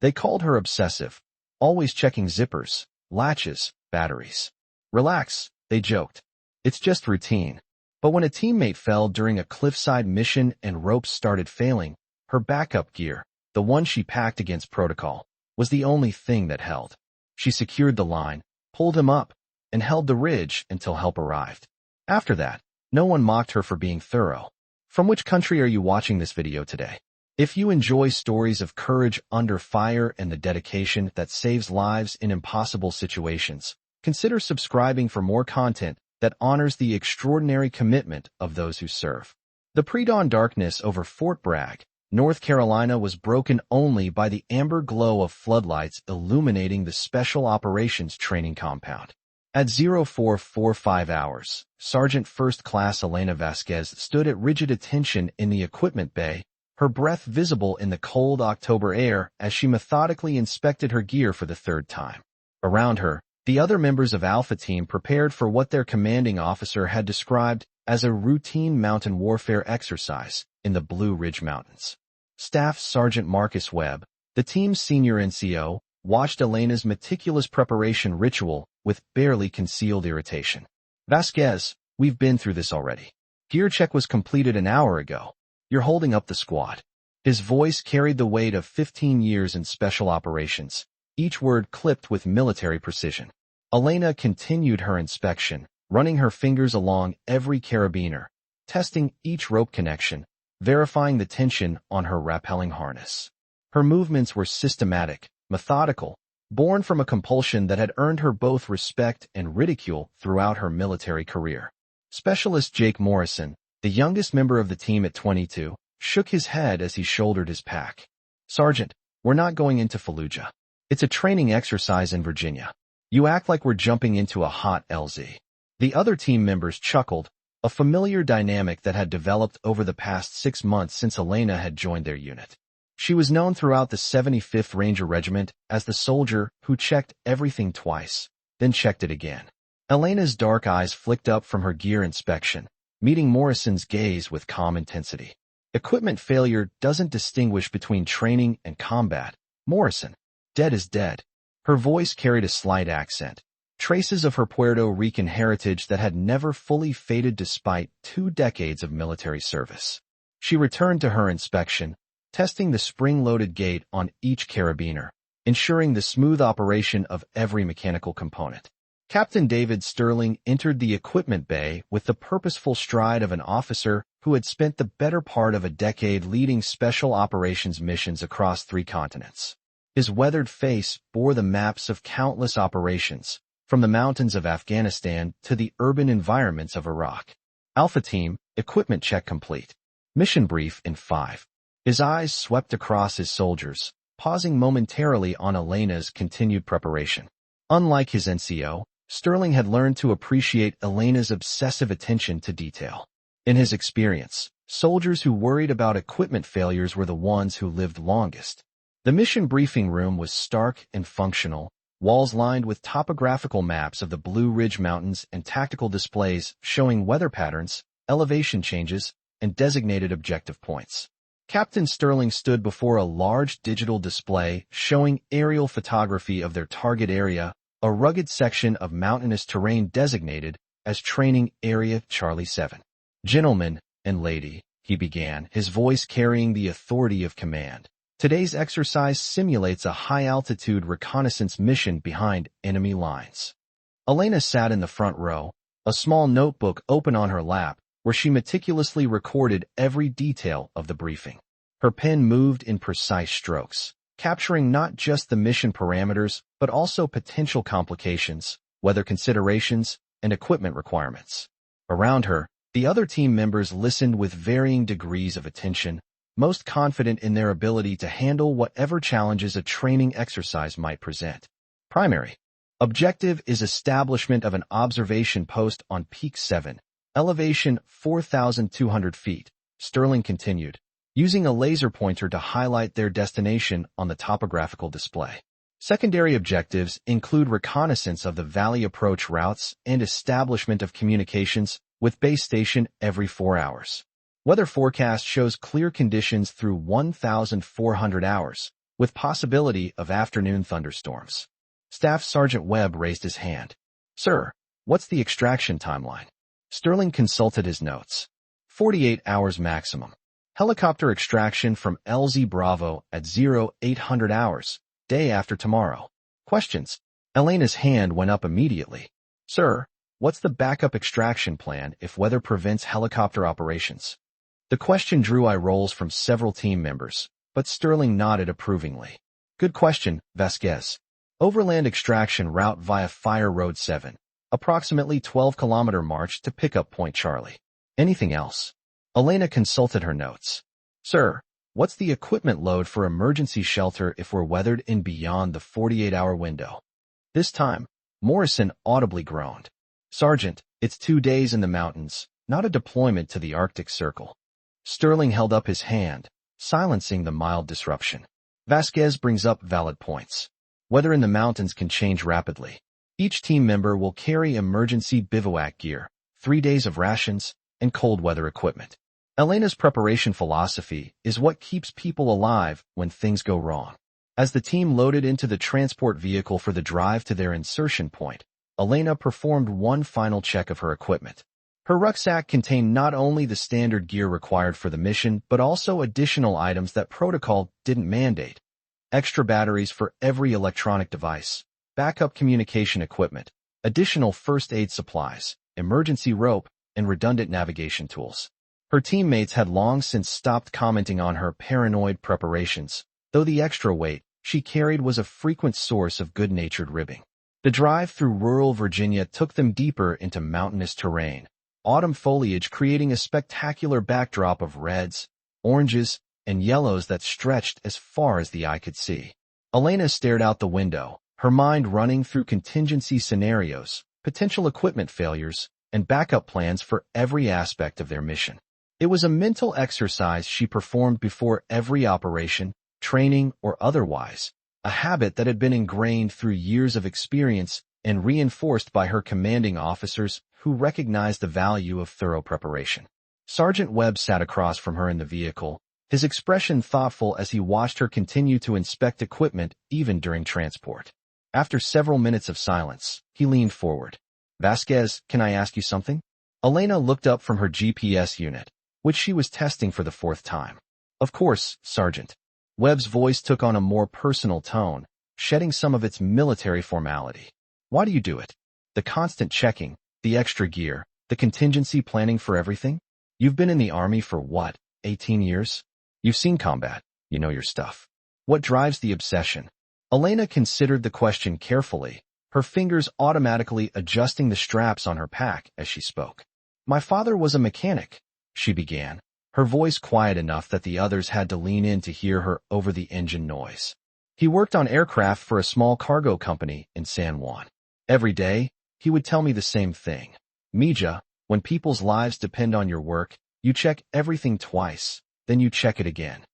They called her obsessive, always checking zippers, latches, batteries. Relax, they joked. It's just routine. But when a teammate fell during a cliffside mission and ropes started failing, her backup gear, the one she packed against protocol, was the only thing that held. She secured the line, pulled him up, and held the ridge until help arrived. After that, no one mocked her for being thorough. From which country are you watching this video today? If you enjoy stories of courage under fire and the dedication that saves lives in impossible situations, consider subscribing for more content that honors the extraordinary commitment of those who serve. The pre-dawn darkness over Fort Bragg, North Carolina was broken only by the amber glow of floodlights illuminating the Special Operations Training Compound. At 0445 hours, Sergeant First Class Elena Vasquez stood at rigid attention in the equipment bay, her breath visible in the cold October air as she methodically inspected her gear for the third time. Around her, the other members of Alpha Team prepared for what their commanding officer had described as a routine mountain warfare exercise in the Blue Ridge Mountains. Staff Sergeant Marcus Webb, the team's senior NCO, watched Elena's meticulous preparation ritual with barely concealed irritation. Vasquez, we've been through this already. Gear check was completed an hour ago. You're holding up the squad. His voice carried the weight of 15 years in special operations, each word clipped with military precision. Elena continued her inspection, running her fingers along every carabiner, testing each rope connection, verifying the tension on her rappelling harness. Her movements were systematic, methodical, born from a compulsion that had earned her both respect and ridicule throughout her military career. Specialist Jake Morrison, the youngest member of the team at 22, shook his head as he shouldered his pack. Sergeant, we're not going into Fallujah. It's a training exercise in Virginia. You act like we're jumping into a hot LZ. The other team members chuckled, a familiar dynamic that had developed over the past 6 months since Elena had joined their unit. She was known throughout the 75th Ranger Regiment as the soldier who checked everything twice, then checked it again. Elena's dark eyes flicked up from her gear inspection, meeting Morrison's gaze with calm intensity. Equipment failure doesn't distinguish between training and combat. Morrison, dead is dead. Her voice carried a slight accent, traces of her Puerto Rican heritage that had never fully faded despite 2 decades of military service. She returned to her inspection, testing the spring-loaded gate on each carabiner, ensuring the smooth operation of every mechanical component. Captain David Sterling entered the equipment bay with the purposeful stride of an officer who had spent the better part of a decade leading special operations missions across 3 continents. His weathered face bore the maps of countless operations, from the mountains of Afghanistan to the urban environments of Iraq. Alpha Team, equipment check complete. Mission brief in 5. His eyes swept across his soldiers, pausing momentarily on Elena's continued preparation. Unlike his NCO, Sterling had learned to appreciate Elena's obsessive attention to detail. In his experience, soldiers who worried about equipment failures were the ones who lived longest. The mission briefing room was stark and functional, walls lined with topographical maps of the Blue Ridge Mountains and tactical displays showing weather patterns, elevation changes, and designated objective points. Captain Sterling stood before a large digital display showing aerial photography of their target area, a rugged section of mountainous terrain designated as Training Area Charlie 7. Gentlemen and lady, he began, his voice carrying the authority of command. Today's exercise simulates a high-altitude reconnaissance mission behind enemy lines. Elena sat in the front row, a small notebook open on her lap, where she meticulously recorded every detail of the briefing. Her pen moved in precise strokes, capturing not just the mission parameters, but also potential complications, weather considerations, and equipment requirements. Around her, the other team members listened with varying degrees of attention, most confident in their ability to handle whatever challenges a training exercise might present. Primary objective is establishment of an observation post on Peak 7, elevation 4,200 feet, Sterling continued, using a laser pointer to highlight their destination on the topographical display. Secondary objectives include reconnaissance of the valley approach routes and establishment of communications with base station every 4 hours. Weather forecast shows clear conditions through 1,400 hours, with possibility of afternoon thunderstorms. Staff Sergeant Webb raised his hand. Sir, what's the extraction timeline? Sterling consulted his notes. 48 hours maximum. Helicopter extraction from LZ Bravo at 0800 hours, day after tomorrow. Questions. Elena's hand went up immediately. Sir, what's the backup extraction plan if weather prevents helicopter operations? The question drew eye rolls from several team members, but Sterling nodded approvingly. Good question, Vasquez. Overland extraction route via Fire Road 7, approximately 12-kilometer march to pickup Point Charlie. Anything else? Elena consulted her notes. Sir, what's the equipment load for emergency shelter if we're weathered in beyond the 48-hour window? This time, Morrison audibly groaned. Sergeant, it's 2 days in the mountains, not a deployment to the Arctic Circle. Sterling held up his hand, silencing the mild disruption. Vasquez brings up valid points. Weather in the mountains can change rapidly. Each team member will carry emergency bivouac gear, 3 days of rations, and cold weather equipment. Elena's preparation philosophy is what keeps people alive when things go wrong. As the team loaded into the transport vehicle for the drive to their insertion point, Elena performed one final check of her equipment. Her rucksack contained not only the standard gear required for the mission, but also additional items that protocol didn't mandate. Extra batteries for every electronic device, backup communication equipment, additional first aid supplies, emergency rope, and redundant navigation tools. Her teammates had long since stopped commenting on her paranoid preparations, though the extra weight she carried was a frequent source of good-natured ribbing. The drive through rural Virginia took them deeper into mountainous terrain, autumn foliage creating a spectacular backdrop of reds, oranges, and yellows that stretched as far as the eye could see. Elena stared out the window, her mind running through contingency scenarios, potential equipment failures, and backup plans for every aspect of their mission. It was a mental exercise she performed before every operation, training or otherwise, a habit that had been ingrained through years of experience and reinforced by her commanding officers who recognized the value of thorough preparation. Sergeant Webb sat across from her in the vehicle, his expression thoughtful as he watched her continue to inspect equipment even during transport. After several minutes of silence, he leaned forward. Vasquez, can I ask you something? Elena looked up from her GPS unit, which she was testing for the 4th time. Of course, Sergeant. Webb's voice took on a more personal tone, shedding some of its military formality. Why do you do it? The constant checking, the extra gear, the contingency planning for everything? You've been in the Army for what, 18 years? You've seen combat. You know your stuff. What drives the obsession? Elena considered the question carefully, her fingers automatically adjusting the straps on her pack as she spoke. My father was a mechanic, she began, her voice quiet enough that the others had to lean in to hear her over the engine noise. He worked on aircraft for a small cargo company in San Juan. Every day, he would tell me the same thing. Mija, when people's lives depend on your work, you check everything twice, then you check it again.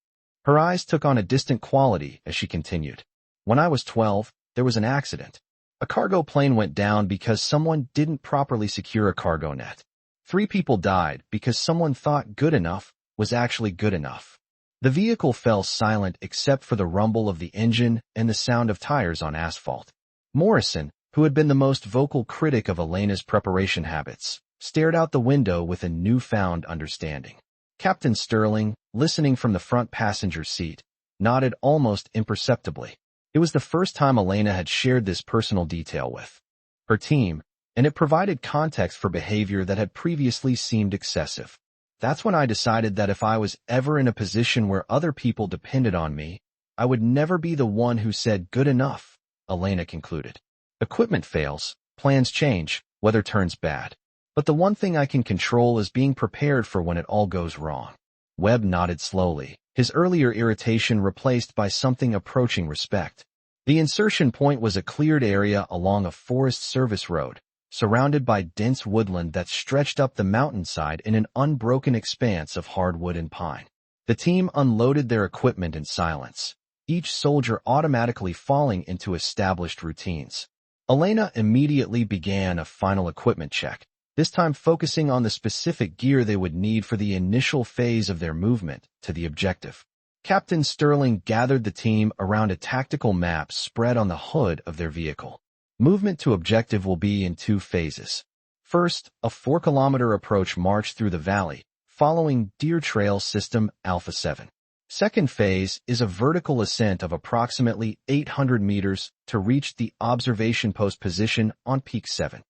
Her eyes took on a distant quality as she continued. When I was 12, there was an accident. A cargo plane went down because someone didn't properly secure a cargo net. 3 people died because someone thought good enough was actually good enough. The vehicle fell silent except for the rumble of the engine and the sound of tires on asphalt. Morrison, who had been the most vocal critic of Elena's preparation habits, stared out the window with a newfound understanding. Captain Sterling, listening from the front passenger seat, nodded almost imperceptibly. It was the first time Elena had shared this personal detail with her team, and it provided context for behavior that had previously seemed excessive. That's when I decided that if I was ever in a position where other people depended on me, I would never be the one who said good enough, Elena concluded. Equipment fails, plans change, weather turns bad. But the one thing I can control is being prepared for when it all goes wrong. Webb nodded slowly, his earlier irritation replaced by something approaching respect. The insertion point was a cleared area along a Forest Service road, surrounded by dense woodland that stretched up the mountainside in an unbroken expanse of hardwood and pine. The team unloaded their equipment in silence, each soldier automatically falling into established routines. Elena immediately began a final equipment check, this time focusing on the specific gear they would need for the initial phase of their movement to the objective. Captain Sterling gathered the team around a tactical map spread on the hood of their vehicle. Movement to objective will be in 2 phases. First, a 4-kilometer approach march through the valley, following Deer Trail System Alpha 7. Second phase is a vertical ascent of approximately 800 meters to reach the observation post position on Peak 7.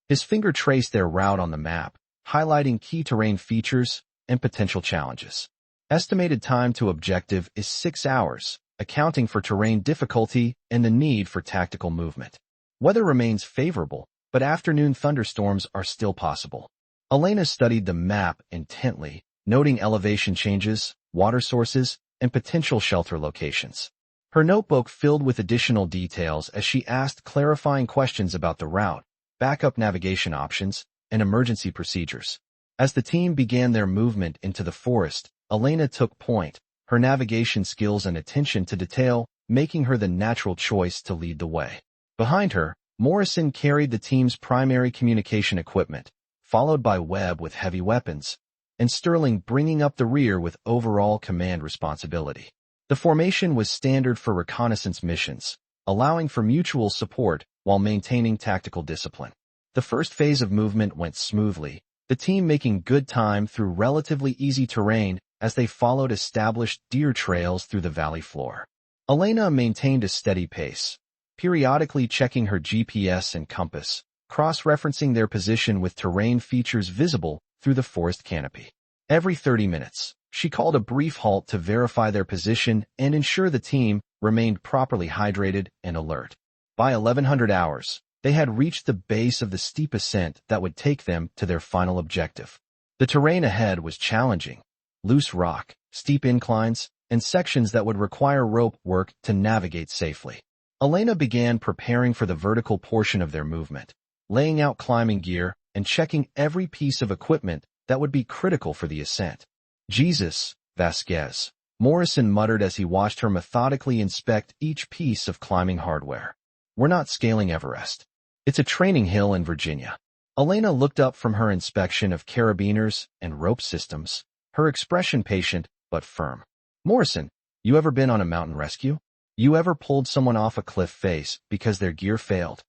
His finger traced their route on the map, highlighting key terrain features and potential challenges. Estimated time to objective is 6 hours, accounting for terrain difficulty and the need for tactical movement. Weather remains favorable, but afternoon thunderstorms are still possible. Elena studied the map intently, noting elevation changes, water sources, and potential shelter locations. Her notebook filled with additional details as she asked clarifying questions about the route, backup navigation options, and emergency procedures. As the team began their movement into the forest, Elena took point, her navigation skills and attention to detail making her the natural choice to lead the way. Behind her, Morrison carried the team's primary communication equipment, followed by Webb with heavy weapons, and Sterling bringing up the rear with overall command responsibility. The formation was standard for reconnaissance missions, allowing for mutual support while maintaining tactical discipline. The first phase of movement went smoothly, the team making good time through relatively easy terrain as they followed established deer trails through the valley floor. Elena maintained a steady pace, periodically checking her GPS and compass, cross-referencing their position with terrain features visible through the forest canopy. Every 30 minutes, she called a brief halt to verify their position and ensure the team remained properly hydrated and alert. By 1100 hours, they had reached the base of the steep ascent that would take them to their final objective. The terrain ahead was challenging, loose rock, steep inclines, and sections that would require rope work to navigate safely. Elena began preparing for the vertical portion of their movement, laying out climbing gear and checking every piece of equipment that would be critical for the ascent. Jesus, Vasquez, Morrison muttered as he watched her methodically inspect each piece of climbing hardware. We're not scaling Everest. It's a training hill in Virginia. Elena looked up from her inspection of carabiners and rope systems, her expression patient but firm. Morrison, you ever been on a mountain rescue? You ever pulled someone off a cliff face because their gear failed?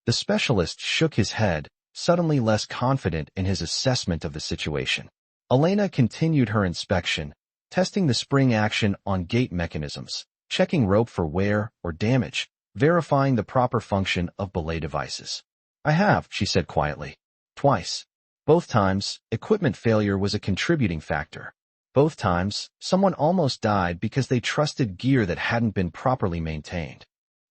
The specialist shook his head, suddenly less confident in his assessment of the situation. Elena continued her inspection, testing the spring action on gate mechanisms, checking rope for wear or damage, verifying the proper function of belay devices. I have, she said quietly. Twice. Both times, equipment failure was a contributing factor. Both times, someone almost died because they trusted gear that hadn't been properly maintained.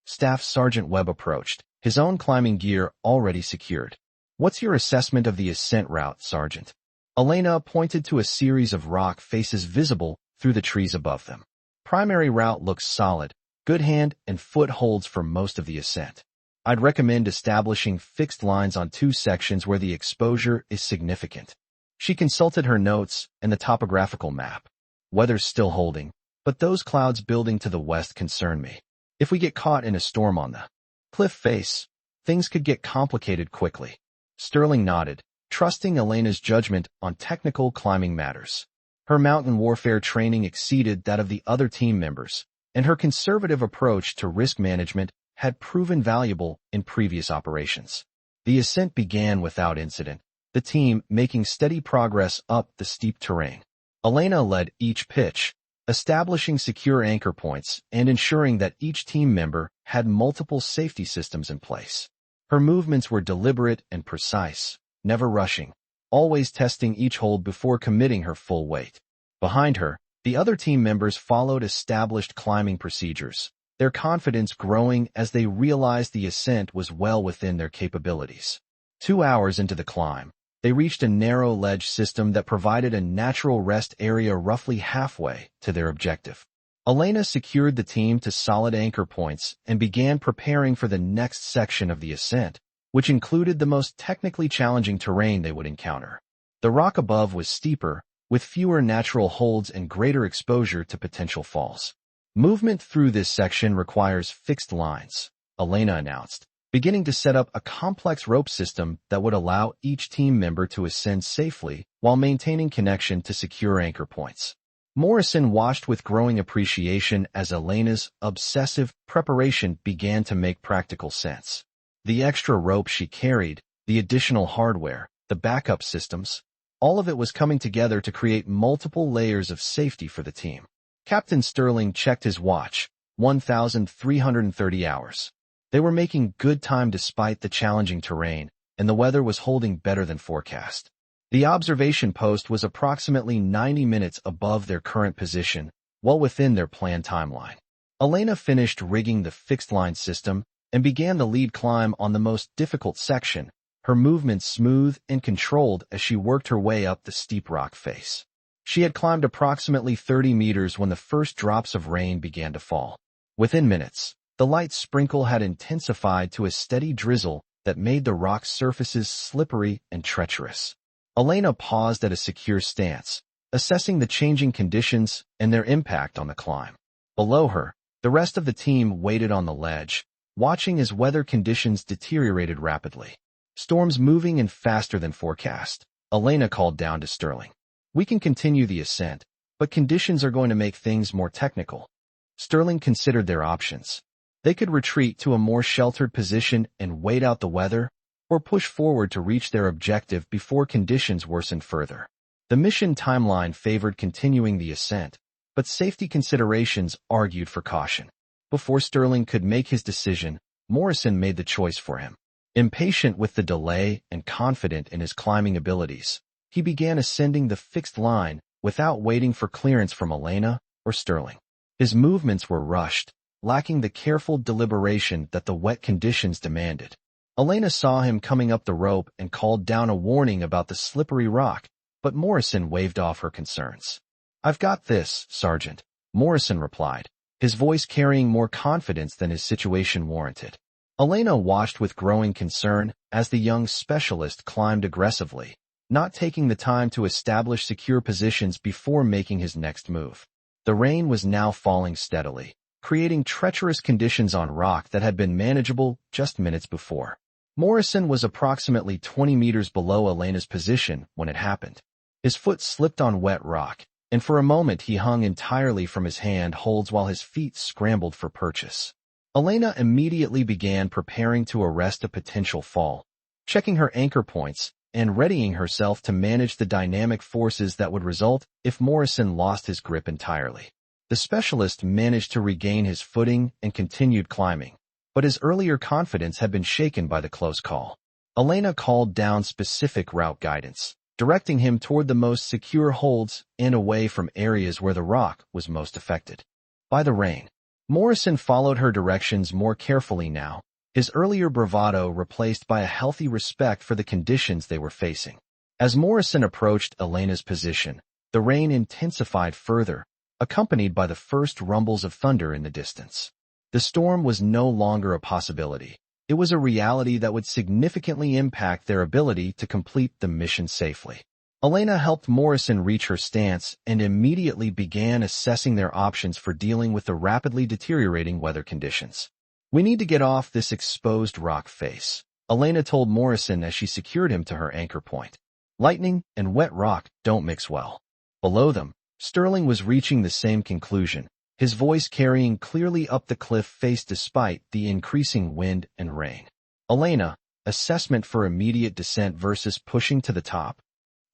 Staff Sergeant Webb approached, his own climbing gear already secured. What's your assessment of the ascent route, Sergeant? Elena pointed to a series of rock faces visible through the trees above them. Primary route looks solid, good hand and foot holds for most of the ascent. I'd recommend establishing fixed lines on 2 sections where the exposure is significant. She consulted her notes and the topographical map. Weather's still holding, but those clouds building to the west concern me. If we get caught in a storm on the cliff face, things could get complicated quickly. Sterling nodded, trusting Elena's judgment on technical climbing matters. Her mountain warfare training exceeded that of the other team members, and her conservative approach to risk management had proven valuable in previous operations. The ascent began without incident, the team making steady progress up the steep terrain. Elena led each pitch, establishing secure anchor points and ensuring that each team member had multiple safety systems in place. Her movements were deliberate and precise, never rushing, always testing each hold before committing her full weight. Behind her, the other team members followed established climbing procedures, their confidence growing as they realized the ascent was well within their capabilities. 2 hours into the climb, they reached a narrow ledge system that provided a natural rest area roughly halfway to their objective. Elena secured the team to solid anchor points and began preparing for the next section of the ascent, which included the most technically challenging terrain they would encounter. The rock above was steeper, with fewer natural holds and greater exposure to potential falls. Movement through this section requires fixed lines, Elena announced, beginning to set up a complex rope system that would allow each team member to ascend safely while maintaining connection to secure anchor points. Morrison watched with growing appreciation as Elena's obsessive preparation began to make practical sense. The extra rope she carried, the additional hardware, the backup systems, all of it was coming together to create multiple layers of safety for the team. Captain Sterling checked his watch, 1,330 hours. They were making good time despite the challenging terrain, and the weather was holding better than forecast. The observation post was approximately 90 minutes above their current position, well within their planned timeline. Elena finished rigging the fixed-line system and began the lead climb on the most difficult section, her movements smooth and controlled as she worked her way up the steep rock face. She had climbed approximately 30 meters when the first drops of rain began to fall. Within minutes, the light sprinkle had intensified to a steady drizzle that made the rock surfaces slippery and treacherous. Elena paused at a secure stance, assessing the changing conditions and their impact on the climb. Below her, the rest of the team waited on the ledge, watching as weather conditions deteriorated rapidly. Storms moving in faster than forecast. Elena called down to Sterling. "We can continue the ascent, but conditions are going to make things more technical." Sterling considered their options. They could retreat to a more sheltered position and wait out the weather, or push forward to reach their objective before conditions worsened further. The mission timeline favored continuing the ascent, but safety considerations argued for caution. Before Sterling could make his decision, Morrison made the choice for him. Impatient with the delay and confident in his climbing abilities, he began ascending the fixed line without waiting for clearance from Elena or Sterling. His movements were rushed, lacking the careful deliberation that the wet conditions demanded. Elena saw him coming up the rope and called down a warning about the slippery rock, but Morrison waved off her concerns. "I've got this, Sergeant," Morrison replied, his voice carrying more confidence than his situation warranted. Elena watched with growing concern as the young specialist climbed aggressively, not taking the time to establish secure positions before making his next move. The rain was now falling steadily, creating treacherous conditions on rock that had been manageable just minutes before. Morrison was approximately 20 meters below Elena's position when it happened. His foot slipped on wet rock, and for a moment he hung entirely from his hand holds while his feet scrambled for purchase. Elena immediately began preparing to arrest a potential fall, checking her anchor points and readying herself to manage the dynamic forces that would result if Morrison lost his grip entirely. The specialist managed to regain his footing and continued climbing, but his earlier confidence had been shaken by the close call. Elena called down specific route guidance, directing him toward the most secure holds and away from areas where the rock was most affected by the rain. Morrison followed her directions more carefully now, his earlier bravado replaced by a healthy respect for the conditions they were facing. As Morrison approached Elena's position, the rain intensified further, accompanied by the first rumbles of thunder in the distance. The storm was no longer a possibility. It was a reality that would significantly impact their ability to complete the mission safely. Elena helped Morrison reach her stance and immediately began assessing their options for dealing with the rapidly deteriorating weather conditions. "We need to get off this exposed rock face," Elena told Morrison as she secured him to her anchor point. "Lightning and wet rock don't mix well." Below them, Sterling was reaching the same conclusion, his voice carrying clearly up the cliff face despite the increasing wind and rain. "Elena, assessment for immediate descent versus pushing to the top."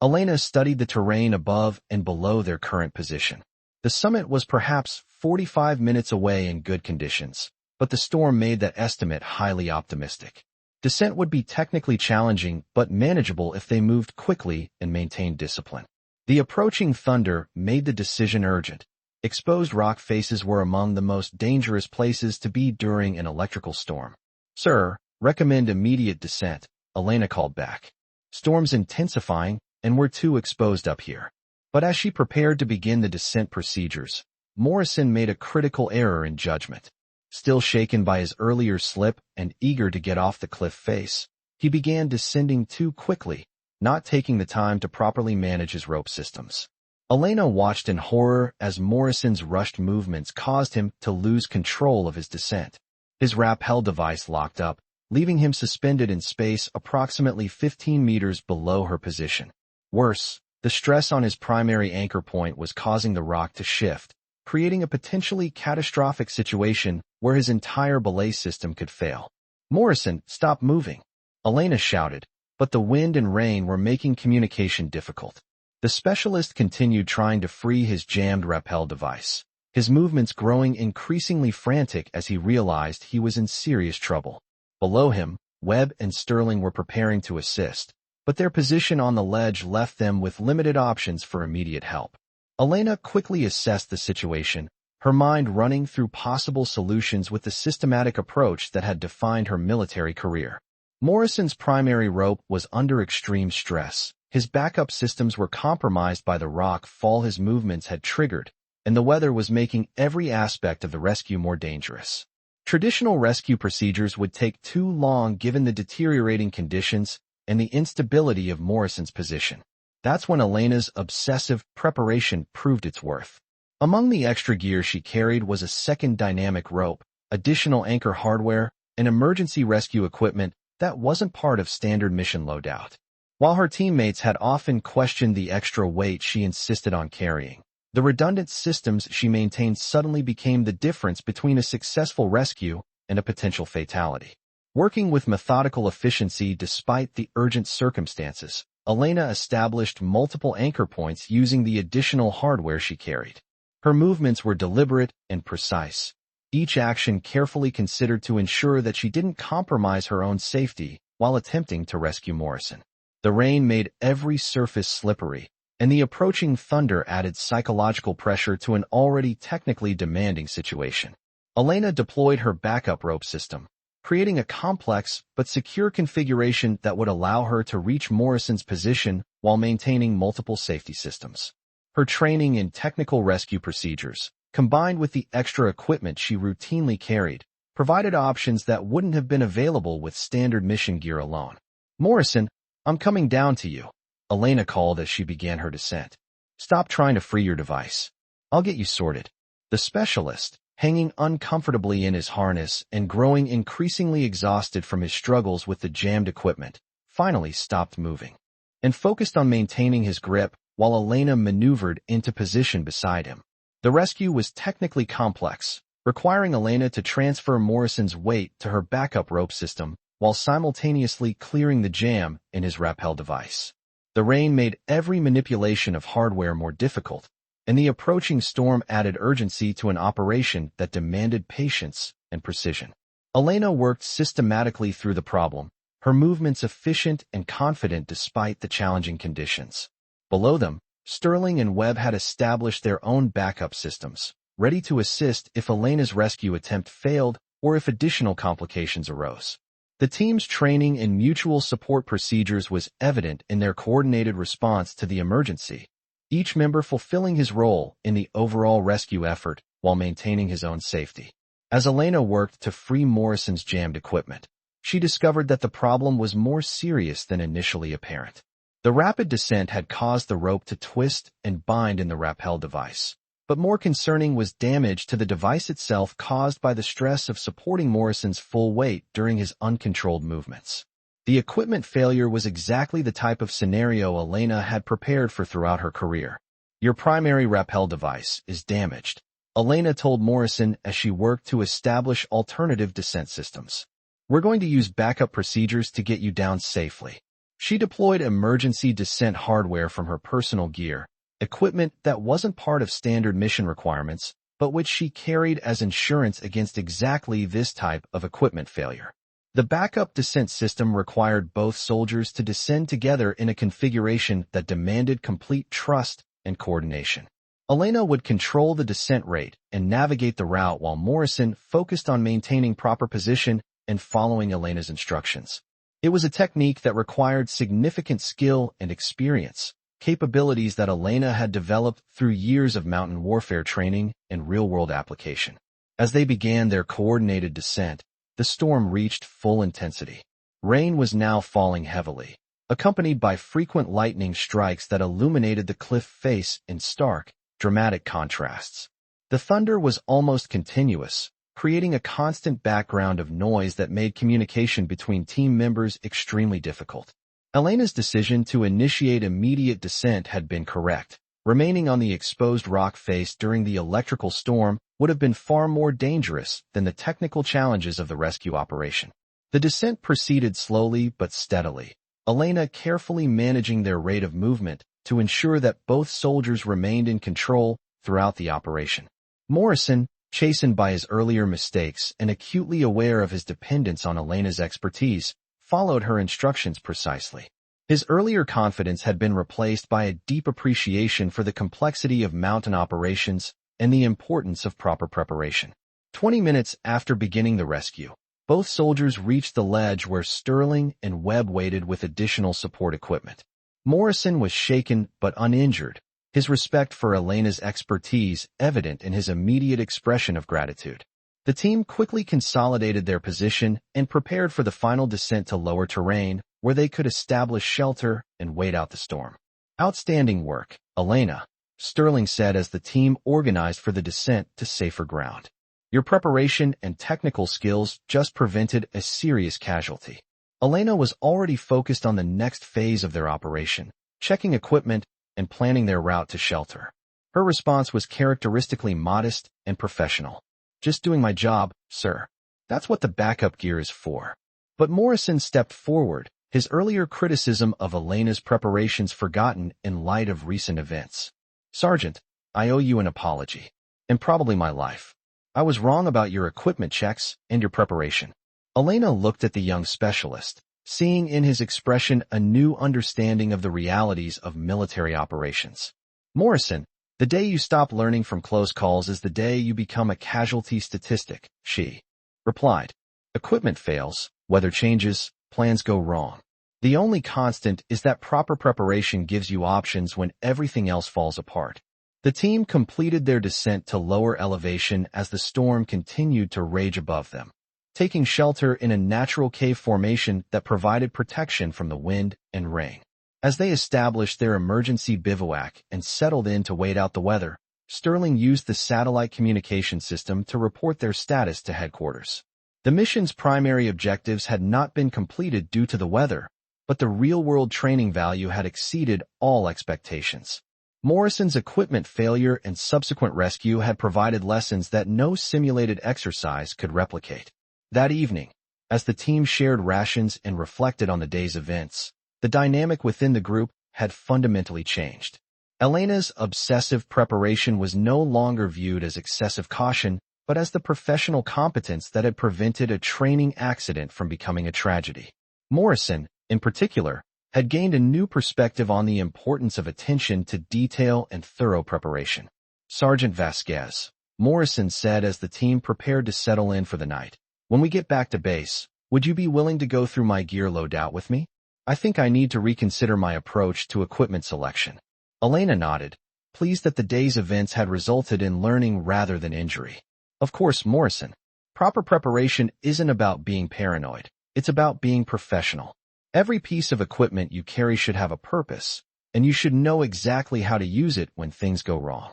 Elena studied the terrain above and below their current position. The summit was perhaps 45 minutes away in good conditions, but the storm made that estimate highly optimistic. Descent would be technically challenging but manageable if they moved quickly and maintained discipline. The approaching thunder made the decision urgent. Exposed rock faces were among the most dangerous places to be during an electrical storm. "Sir, recommend immediate descent," Elena called back. "Storm's intensifying, and we're too exposed up here." But as she prepared to begin the descent procedures, Morrison made a critical error in judgment. Still shaken by his earlier slip and eager to get off the cliff face, he began descending too quickly, not taking the time to properly manage his rope systems. Elena watched in horror as Morrison's rushed movements caused him to lose control of his descent. His rappel device locked up, leaving him suspended in space approximately 15 meters below her position. Worse, The stress on his primary anchor point was causing the rock to shift, creating a potentially catastrophic situation where his entire belay system could fail. "Morrison, stop moving," Elena shouted, but the wind and rain were making communication difficult. The specialist continued trying to free his jammed rappel device, his movements growing increasingly frantic as he realized he was in serious trouble. Below him, Webb and Sterling were preparing to assist, but their position on the ledge left them with limited options for immediate help. Elena quickly assessed the situation, her mind running through possible solutions with the systematic approach that had defined her military career. Morrison's primary rope was under extreme stress. His backup systems were compromised by the rock fall his movements had triggered, and the weather was making every aspect of the rescue more dangerous. Traditional rescue procedures would take too long given the deteriorating conditions and the instability of Morrison's position. That's when Elena's obsessive preparation proved its worth. Among the extra gear she carried was a second dynamic rope, additional anchor hardware, and emergency rescue equipment that wasn't part of standard mission loadout. While her teammates had often questioned the extra weight she insisted on carrying, the redundant systems she maintained suddenly became the difference between a successful rescue and a potential fatality. Working with methodical efficiency despite the urgent circumstances, Elena established multiple anchor points using the additional hardware she carried. Her movements were deliberate and precise, each action carefully considered to ensure that she didn't compromise her own safety while attempting to rescue Morrison. The rain made every surface slippery, and the approaching thunder added psychological pressure to an already technically demanding situation. Elena deployed her backup rope system, creating a complex but secure configuration that would allow her to reach Morrison's position while maintaining multiple safety systems. Her training in technical rescue procedures, combined with the extra equipment she routinely carried, provided options that wouldn't have been available with standard mission gear alone. "Morrison, I'm coming down to you," Elena called as she began her descent. "Stop trying to free your device. I'll get you sorted." The specialist, hanging uncomfortably in his harness and growing increasingly exhausted from his struggles with the jammed equipment, finally stopped moving and focused on maintaining his grip while Elena maneuvered into position beside him. The rescue was technically complex, requiring Elena to transfer Morrison's weight to her backup rope system while simultaneously clearing the jam in his rappel device. The rain made every manipulation of hardware more difficult, and the approaching storm added urgency to an operation that demanded patience and precision. Elena worked systematically through the problem, her movements efficient and confident despite the challenging conditions. Below them, Sterling and Webb had established their own backup systems, ready to assist if Elena's rescue attempt failed or if additional complications arose. The team's training in mutual support procedures was evident in their coordinated response to the emergency, each member fulfilling his role in the overall rescue effort while maintaining his own safety. As Elena worked to free Morrison's jammed equipment, she discovered that the problem was more serious than initially apparent. The rapid descent had caused the rope to twist and bind in the rappel device, but more concerning was damage to the device itself caused by the stress of supporting Morrison's full weight during his uncontrolled movements. The equipment failure was exactly the type of scenario Elena had prepared for throughout her career. "Your primary rappel device is damaged," Elena told Morrison as she worked to establish alternative descent systems. "We're going to use backup procedures to get you down safely." She deployed emergency descent hardware from her personal gear, equipment that wasn't part of standard mission requirements, but which she carried as insurance against exactly this type of equipment failure. The backup descent system required both soldiers to descend together in a configuration that demanded complete trust and coordination. Elena would control the descent rate and navigate the route while Morrison focused on maintaining proper position and following Elena's instructions. It was a technique that required significant skill and experience, capabilities that Elena had developed through years of mountain warfare training and real-world application. As they began their coordinated descent, the storm reached full intensity. Rain was now falling heavily, accompanied by frequent lightning strikes that illuminated the cliff face in stark, dramatic contrasts. The thunder was almost continuous, creating a constant background of noise that made communication between team members extremely difficult. Elena's decision to initiate immediate descent had been correct. Remaining on the exposed rock face during the electrical storm would have been far more dangerous than the technical challenges of the rescue operation. The descent proceeded slowly but steadily, Elena carefully managing their rate of movement to ensure that both soldiers remained in control throughout the operation. Morrison, chastened by his earlier mistakes and acutely aware of his dependence on Elena's expertise, followed her instructions precisely. His earlier confidence had been replaced by a deep appreciation for the complexity of mountain operations and the importance of proper preparation. 20 minutes after beginning the rescue, both soldiers reached the ledge where Sterling and Webb waited with additional support equipment. Morrison was shaken but uninjured, his respect for Elena's expertise evident in his immediate expression of gratitude. The team quickly consolidated their position and prepared for the final descent to lower terrain, where they could establish shelter and wait out the storm. "Outstanding work, Elena," Sterling said as the team organized for the descent to safer ground. "Your preparation and technical skills just prevented a serious casualty." Elena was already focused on the next phase of their operation, checking equipment and planning their route to shelter. Her response was characteristically modest and professional. "Just doing my job, sir. That's what the backup gear is for." But Morrison stepped forward, his earlier criticism of Elena's preparations forgotten in light of recent events. "Sergeant, I owe you an apology. And probably my life. I was wrong about your equipment checks and your preparation." Elena looked at the young specialist, seeing in his expression a new understanding of the realities of military operations. "Morrison, the day you stop learning from close calls is the day you become a casualty statistic," she replied. "Equipment fails, weather changes, plans go wrong. The only constant is that proper preparation gives you options when everything else falls apart." The team completed their descent to lower elevation as the storm continued to rage above them, taking shelter in a natural cave formation that provided protection from the wind and rain. As they established their emergency bivouac and settled in to wait out the weather, Sterling used the satellite communication system to report their status to headquarters. The mission's primary objectives had not been completed due to the weather, but the real-world training value had exceeded all expectations. Morrison's equipment failure and subsequent rescue had provided lessons that no simulated exercise could replicate. That evening, as the team shared rations and reflected on the day's events, the dynamic within the group had fundamentally changed. Elena's obsessive preparation was no longer viewed as excessive caution, but as the professional competence that had prevented a training accident from becoming a tragedy. Morrison, in particular, had gained a new perspective on the importance of attention to detail and thorough preparation. "Sergeant Vasquez," Morrison said as the team prepared to settle in for the night, "when we get back to base, would you be willing to go through my gear loadout with me? I think I need to reconsider my approach to equipment selection." Elena nodded, pleased that the day's events had resulted in learning rather than injury. "Of course, Morrison. Proper preparation isn't about being paranoid. It's about being professional. Every piece of equipment you carry should have a purpose, and you should know exactly how to use it when things go wrong."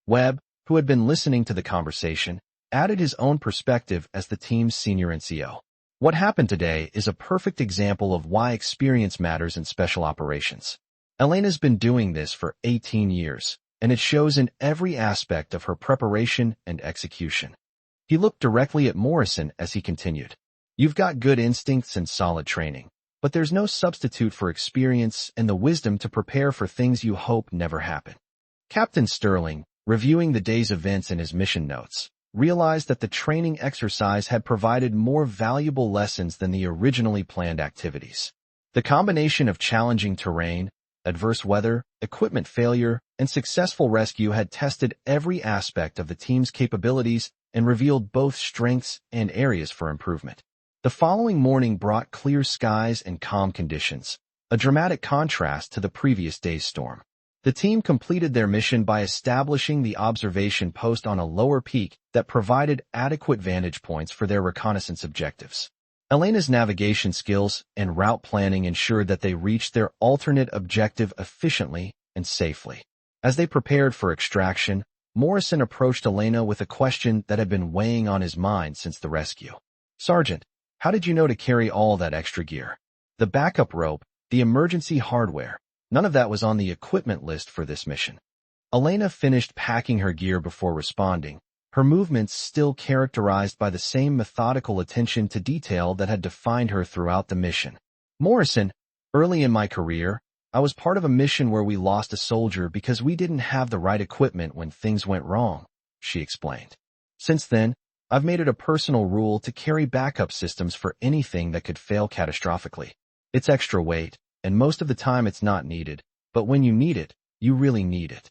Webb, who had been listening to the conversation, added his own perspective as the team's senior NCO. "What happened today is a perfect example of why experience matters in special operations. Elena's been doing this for 18 years, and it shows in every aspect of her preparation and execution." He looked directly at Morrison as he continued. "You've got good instincts and solid training, but there's no substitute for experience and the wisdom to prepare for things you hope never happen." Captain Sterling, reviewing the day's events in his mission notes, realized that the training exercise had provided more valuable lessons than the originally planned activities. The combination of challenging terrain, adverse weather, equipment failure, and successful rescue had tested every aspect of the team's capabilities and revealed both strengths and areas for improvement. The following morning brought clear skies and calm conditions, a dramatic contrast to the previous day's storm. The team completed their mission by establishing the observation post on a lower peak that provided adequate vantage points for their reconnaissance objectives. Elena's navigation skills and route planning ensured that they reached their alternate objective efficiently and safely. As they prepared for extraction, Morrison approached Elena with a question that had been weighing on his mind since the rescue. "Sergeant, how did you know to carry all that extra gear?" The backup rope, the emergency hardware. None of that was on the equipment list for this mission. Elena finished packing her gear before responding, her movements still characterized by the same methodical attention to detail that had defined her throughout the mission. Morrison, early in my career, I was part of a mission where we lost a soldier because we didn't have the right equipment when things went wrong, she explained. Since then, I've made it a personal rule to carry backup systems for anything that could fail catastrophically. It's extra weight, and most of the time it's not needed, but when you need it, you really need it.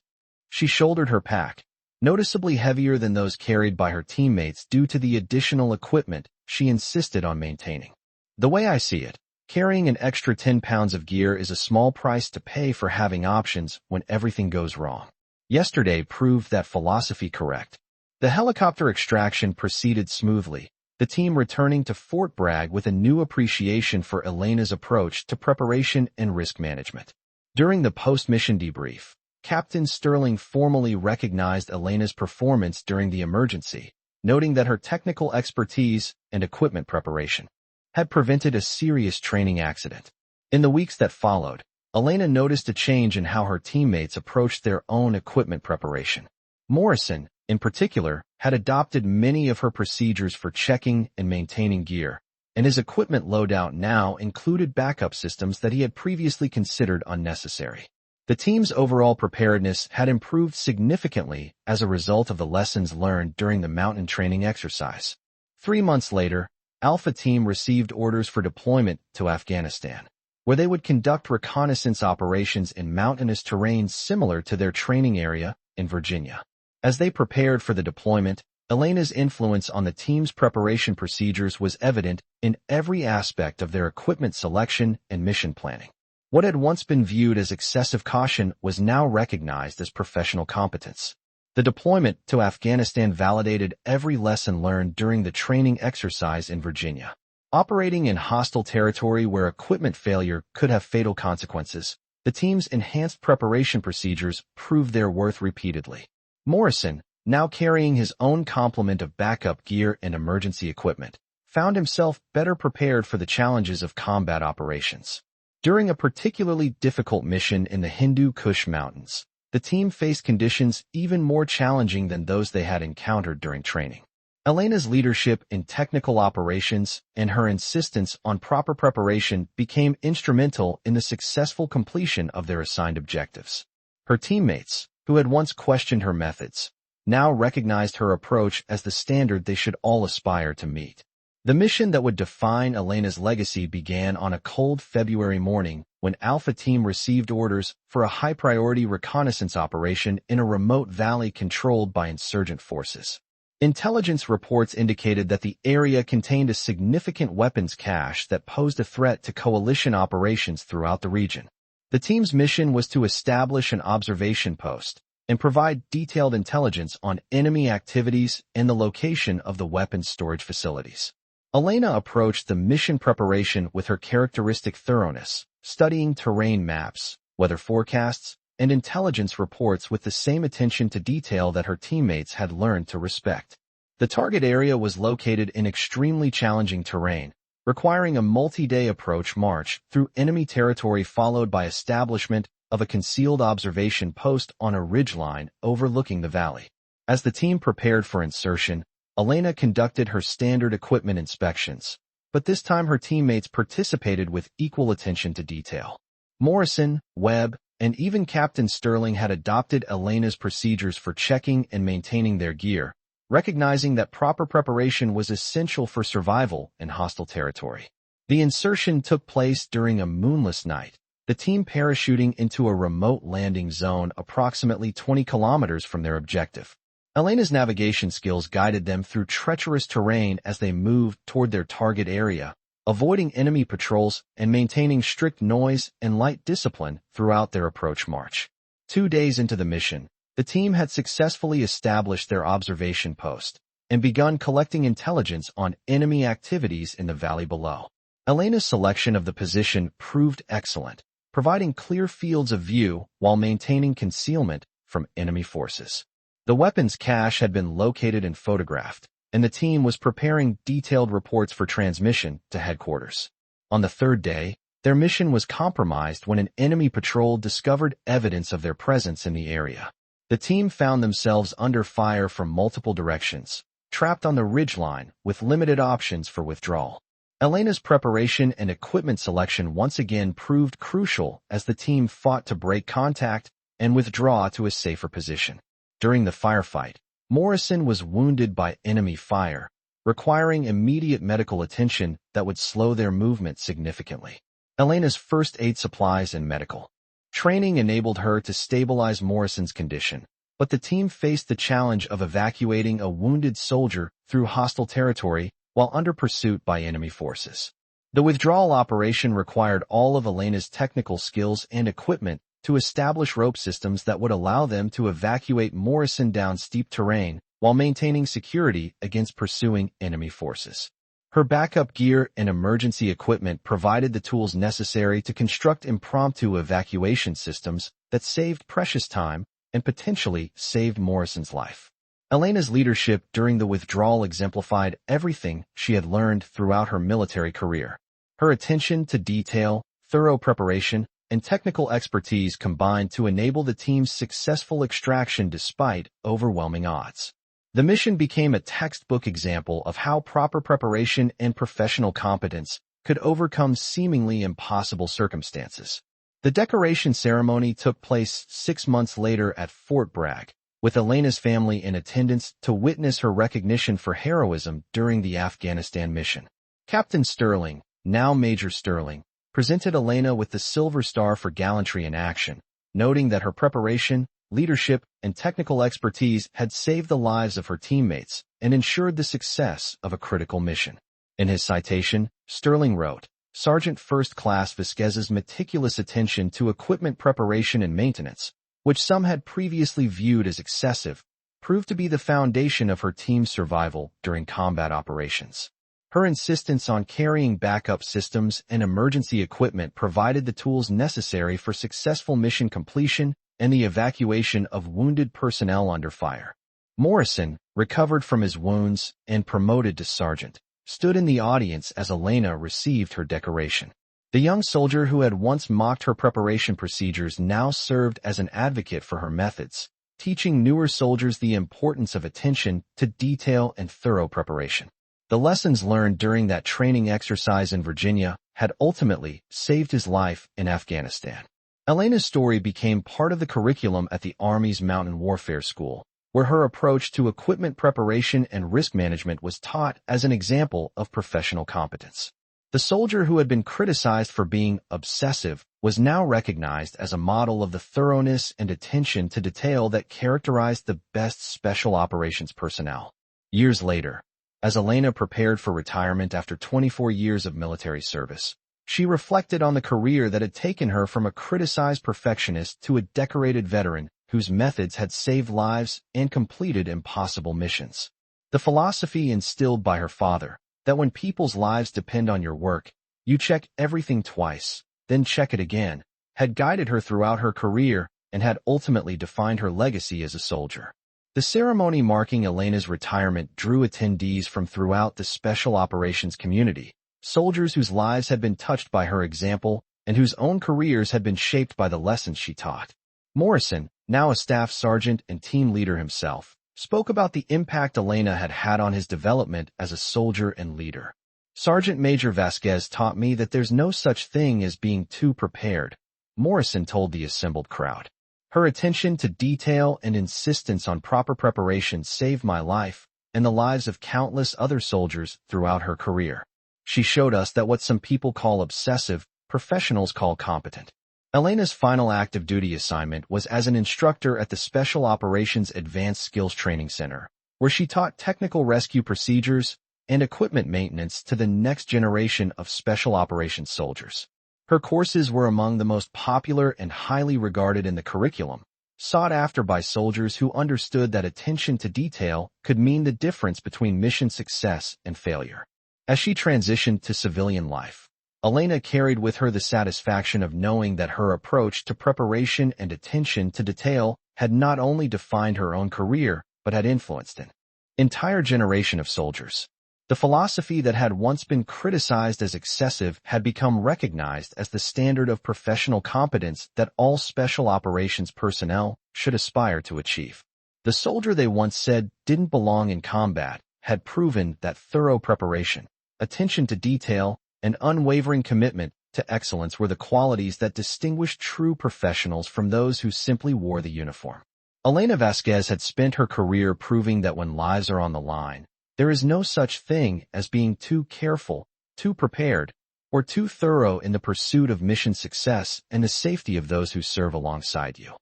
She shouldered her pack, noticeably heavier than those carried by her teammates due to the additional equipment she insisted on maintaining. The way I see it, carrying an extra 10 pounds of gear is a small price to pay for having options when everything goes wrong. Yesterday proved that philosophy correct. The helicopter extraction proceeded smoothly, the team returning to Fort Bragg with a new appreciation for Elena's approach to preparation and risk management. During the post-mission debrief, Captain Sterling formally recognized Elena's performance during the emergency, noting that her technical expertise and equipment preparation had prevented a serious training accident. In the weeks that followed, Elena noticed a change in how her teammates approached their own equipment preparation. Morrison, in particular, had adopted many of her procedures for checking and maintaining gear, and his equipment loadout now included backup systems that he had previously considered unnecessary. The team's overall preparedness had improved significantly as a result of the lessons learned during the mountain training exercise. 3 months later, Alpha Team received orders for deployment to Afghanistan, where they would conduct reconnaissance operations in mountainous terrain similar to their training area in Virginia. As they prepared for the deployment, Elena's influence on the team's preparation procedures was evident in every aspect of their equipment selection and mission planning. What had once been viewed as excessive caution was now recognized as professional competence. The deployment to Afghanistan validated every lesson learned during the training exercise in Virginia. Operating in hostile territory where equipment failure could have fatal consequences, the team's enhanced preparation procedures proved their worth repeatedly. Morrison, now carrying his own complement of backup gear and emergency equipment, found himself better prepared for the challenges of combat operations. During a particularly difficult mission in the Hindu Kush mountains, the team faced conditions even more challenging than those they had encountered during training. Elena's leadership in technical operations and her insistence on proper preparation became instrumental in the successful completion of their assigned objectives. Her teammates, who had once questioned her methods, now recognized her approach as the standard they should all aspire to meet. The mission that would define Elena's legacy began on a cold February morning when Alpha Team received orders for a high-priority reconnaissance operation in a remote valley controlled by insurgent forces. Intelligence reports indicated that the area contained a significant weapons cache that posed a threat to coalition operations throughout the region. The team's mission was to establish an observation post and provide detailed intelligence on enemy activities and the location of the weapons storage facilities. Elena approached the mission preparation with her characteristic thoroughness, studying terrain maps, weather forecasts, and intelligence reports with the same attention to detail that her teammates had learned to respect. The target area was located in extremely challenging terrain, requiring a multi-day approach march through enemy territory followed by establishment of a concealed observation post on a ridgeline overlooking the valley. As the team prepared for insertion, Elena conducted her standard equipment inspections, but this time her teammates participated with equal attention to detail. Morrison, Webb, and even Captain Sterling had adopted Elena's procedures for checking and maintaining their gear, recognizing that proper preparation was essential for survival in hostile territory. The insertion took place during a moonless night, the team parachuting into a remote landing zone approximately 20 kilometers from their objective. Elena's navigation skills guided them through treacherous terrain as they moved toward their target area, avoiding enemy patrols and maintaining strict noise and light discipline throughout their approach march. 2 days into the mission, the team had successfully established their observation post and begun collecting intelligence on enemy activities in the valley below. Elena's selection of the position proved excellent, providing clear fields of view while maintaining concealment from enemy forces. The weapons cache had been located and photographed, and the team was preparing detailed reports for transmission to headquarters. On the 3rd day, Their mission was compromised when an enemy patrol discovered evidence of their presence in the area. The team found themselves under fire from multiple directions, trapped on the ridgeline with limited options for withdrawal. Elena's preparation and equipment selection once again proved crucial as the team fought to break contact and withdraw to a safer position. During the firefight, Morrison was wounded by enemy fire, requiring immediate medical attention that would slow their movement significantly. Elena's first aid supplies and medical training enabled her to stabilize Morrison's condition, but the team faced the challenge of evacuating a wounded soldier through hostile territory while under pursuit by enemy forces. The withdrawal operation required all of Elena's technical skills and equipment to establish rope systems that would allow them to evacuate Morrison down steep terrain while maintaining security against pursuing enemy forces. Her backup gear and emergency equipment provided the tools necessary to construct impromptu evacuation systems that saved precious time and potentially saved Morrison's life. Elena's leadership during the withdrawal exemplified everything she had learned throughout her military career. Her attention to detail, thorough preparation, and technical expertise combined to enable the team's successful extraction despite overwhelming odds. The mission became a textbook example of how proper preparation and professional competence could overcome seemingly impossible circumstances. The decoration ceremony took place 6 months later at Fort Bragg, with Elena's family in attendance to witness her recognition for heroism during the Afghanistan mission. Captain Sterling, now Major Sterling, presented Elena with the Silver Star for gallantry in action, noting that her preparation, leadership, and technical expertise had saved the lives of her teammates and ensured the success of a critical mission. In his citation, Sterling wrote, "Sergeant First Class Vasquez's meticulous attention to equipment preparation and maintenance, which some had previously viewed as excessive, proved to be the foundation of her team's survival during combat operations. Her insistence on carrying backup systems and emergency equipment provided the tools necessary for successful mission completion and the evacuation of wounded personnel under fire." Morrison, recovered from his wounds and promoted to sergeant, stood in the audience as Elena received her decoration. The young soldier who had once mocked her preparation procedures now served as an advocate for her methods, teaching newer soldiers the importance of attention to detail and thorough preparation. The lessons learned during that training exercise in Virginia had ultimately saved his life in Afghanistan. Elena's story became part of the curriculum at the Army's Mountain Warfare School, where her approach to equipment preparation and risk management was taught as an example of professional competence. The soldier who had been criticized for being obsessive was now recognized as a model of the thoroughness and attention to detail that characterized the best special operations personnel. Years later, as Elena prepared for retirement after 24 years of military service, she reflected on the career that had taken her from a criticized perfectionist to a decorated veteran whose methods had saved lives and completed impossible missions. The philosophy instilled by her father, that when people's lives depend on your work, you check everything twice, then check it again, had guided her throughout her career and had ultimately defined her legacy as a soldier. The ceremony marking Elena's retirement drew attendees from throughout the special operations community, soldiers whose lives had been touched by her example and whose own careers had been shaped by the lessons she taught. Morrison, now a staff sergeant and team leader himself, spoke about the impact Elena had had on his development as a soldier and leader. "Sergeant Major Vasquez taught me that there's no such thing as being too prepared," Morrison told the assembled crowd. "Her attention to detail and insistence on proper preparation saved my life and the lives of countless other soldiers throughout her career. She showed us that what some people call obsessive, professionals call competent." Elena's final active duty assignment was as an instructor at the Special Operations Advanced Skills Training Center, where she taught technical rescue procedures and equipment maintenance to the next generation of special operations soldiers. Her courses were among the most popular and highly regarded in the curriculum, sought after by soldiers who understood that attention to detail could mean the difference between mission success and failure. As she transitioned to civilian life, Elena carried with her the satisfaction of knowing that her approach to preparation and attention to detail had not only defined her own career, but had influenced an entire generation of soldiers. The philosophy that had once been criticized as excessive had become recognized as the standard of professional competence that all special operations personnel should aspire to achieve. The soldier they once said didn't belong in combat had proven that thorough preparation, attention to detail, and unwavering commitment to excellence were the qualities that distinguished true professionals from those who simply wore the uniform. Elena Vasquez had spent her career proving that when lives are on the line, there is no such thing as being too careful, too prepared, or too thorough in the pursuit of mission success and the safety of those who serve alongside you.